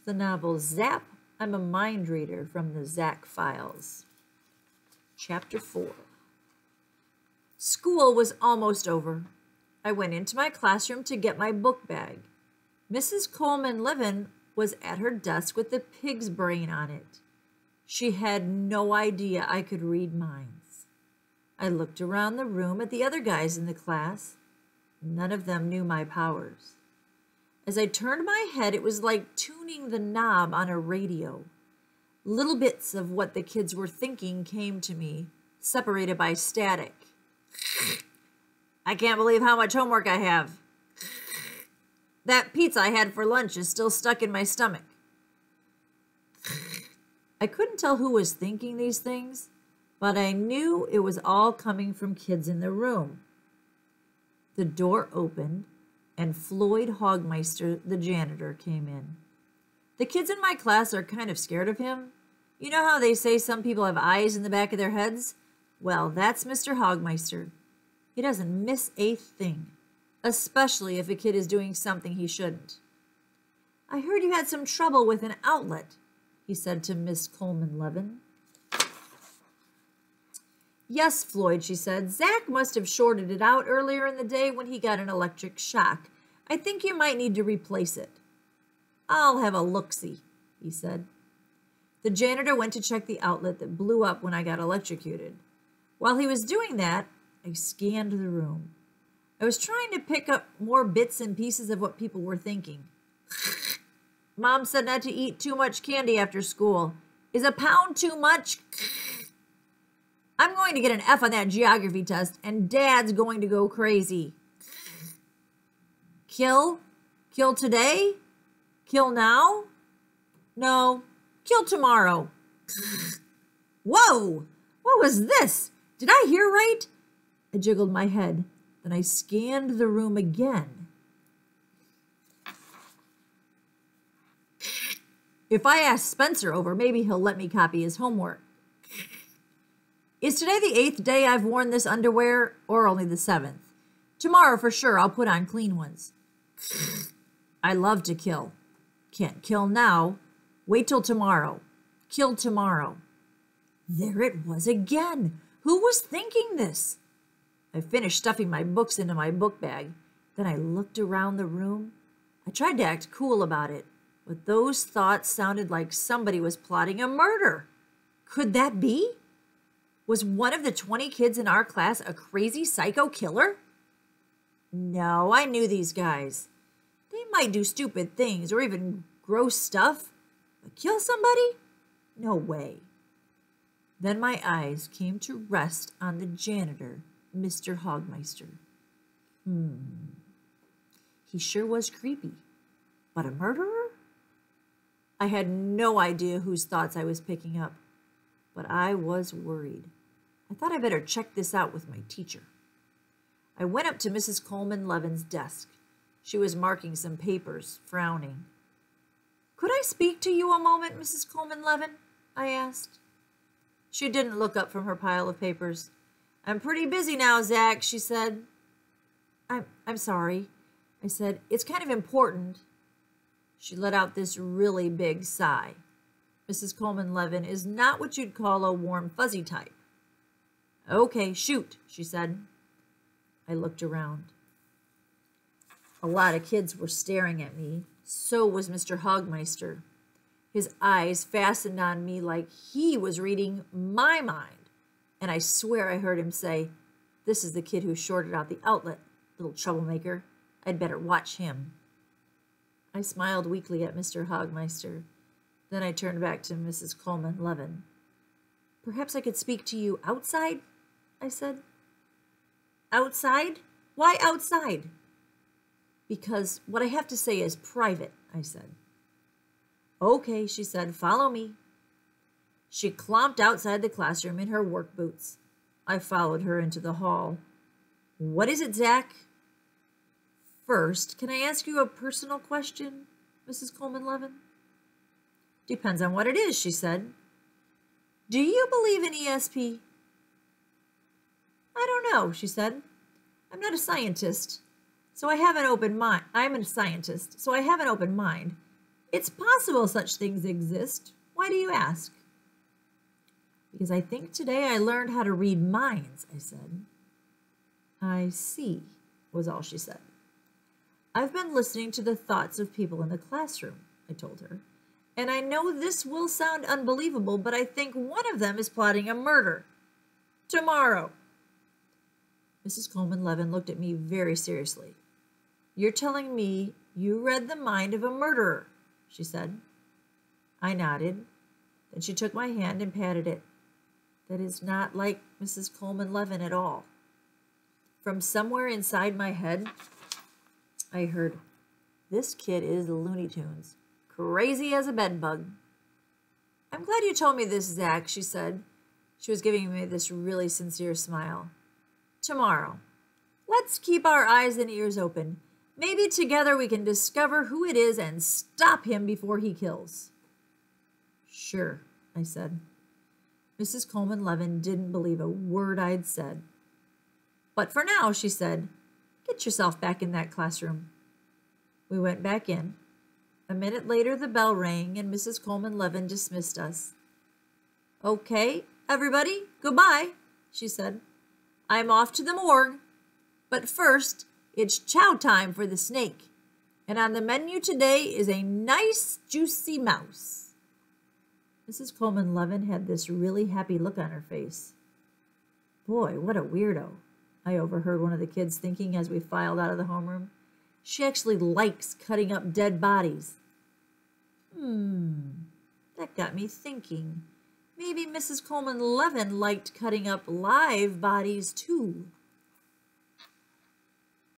The novel Zap, I'm a Mind Reader from the Zack Files. Chapter 4. School was almost over. I went into my classroom to get my book bag. Mrs. Coleman-Levin was at her desk with the pig's brain on it. She had no idea I could read minds. I looked around the room at the other guys in the class. None of them knew my powers. As I turned my head, it was like tuning the knob on a radio. Little bits of what the kids were thinking came to me, separated by static. I can't believe how much homework I have. That pizza I had for lunch is still stuck in my stomach. I couldn't tell who was thinking these things, but I knew it was all coming from kids in the room. The door opened, and Floyd Hogmeister, the janitor, came in. The kids in my class are kind of scared of him. You know how they say some people have eyes in the back of their heads? Well, that's Mr. Hogmeister. He doesn't miss a thing, especially if a kid is doing something he shouldn't. I heard you had some trouble with an outlet, he said to Miss Coleman-Levin. Yes, Floyd, she said. Zach must have shorted it out earlier in the day when he got an electric shock. I think you might need to replace it. I'll have a look-see, he said. The janitor went to check the outlet that blew up when I got electrocuted. While he was doing that, I scanned the room. I was trying to pick up more bits and pieces of what people were thinking. Mom said not to eat too much candy after school. Is a pound too much? I'm going to get an F on that geography test, and Dad's going to go crazy. Kill? Kill today? Kill now? No, kill tomorrow. Whoa! What was this? Did I hear right? I jiggled my head. Then I scanned the room again. If I ask Spencer over, maybe he'll let me copy his homework. Is today the 8th day I've worn this underwear, or only the 7th? Tomorrow, for sure, I'll put on clean ones. I love to kill. Can't kill now. Wait till tomorrow. Kill tomorrow. There it was again. Who was thinking this? I finished stuffing my books into my book bag. Then I looked around the room. I tried to act cool about it, but those thoughts sounded like somebody was plotting a murder. Could that be? Was one of the 20 kids in our class a crazy psycho killer? No, I knew these guys. They might do stupid things or even gross stuff, but kill somebody? No way. Then my eyes came to rest on the janitor, Mr. Hogmeister. He sure was creepy. But a murderer? I had no idea whose thoughts I was picking up, but I was worried. I thought I better check this out with my teacher. I went up to Mrs. Coleman-Levin's desk. She was marking some papers, frowning. Could I speak to you a moment, Mrs. Coleman-Levin? I asked. She didn't look up from her pile of papers. I'm pretty busy now, Zach, she said. I'm sorry, I said. It's kind of important. She let out this really big sigh. Mrs. Coleman-Levin is not what you'd call a warm, fuzzy type. Okay, shoot, she said. I looked around. A lot of kids were staring at me. So was Mr. Hogmeister. His eyes fastened on me like he was reading my mind. And I swear I heard him say, "This is the kid who shorted out the outlet, little troublemaker. I'd better watch him." I smiled weakly at Mr. Hogmeister. Then I turned back to Mrs. Coleman-Levin. Perhaps I could speak to you outside, I said. Outside? Why outside? Because what I have to say is private, I said. Okay, she said, follow me. She clomped outside the classroom in her work boots. I followed her into the hall. What is it, Zach? First, can I ask you a personal question, Mrs. Coleman-Levin? Depends on what it is, she said. Do you believe in ESP? I don't know, she said. I'm not a scientist, so I have an open mind. I'm a scientist, so I have an open mind. It's possible such things exist. Why do you ask? Because I think today I learned how to read minds, I said. I see, was all she said. I've been listening to the thoughts of people in the classroom, I told her. And I know this will sound unbelievable, but I think one of them is plotting a murder. Tomorrow. Mrs. Coleman-Levin looked at me very seriously. You're telling me you read the mind of a murderer, she said. I nodded. Then she took my hand and patted it. That is not like Mrs. Coleman-Levin at all. From somewhere inside my head, I heard, this kid is Looney Tunes. Crazy as a bedbug. I'm glad you told me this, Zach, she said. She was giving me this really sincere smile. Tomorrow. Let's keep our eyes and ears open. Maybe together we can discover who it is and stop him before he kills. Sure, I said. Mrs. Coleman-Levin didn't believe a word I'd said. But for now, she said, get yourself back in that classroom. We went back in. A minute later, the bell rang and Mrs. Coleman-Levin dismissed us. Okay, everybody, goodbye, she said. I'm off to the morgue. But first, it's chow time for the snake. And on the menu today is a nice, juicy mouse. Mrs. Coleman-Levin had this really happy look on her face. Boy, what a weirdo, I overheard one of the kids thinking as we filed out of the homeroom. She actually likes cutting up dead bodies. That got me thinking. Maybe Mrs. Coleman-Levin liked cutting up live bodies too.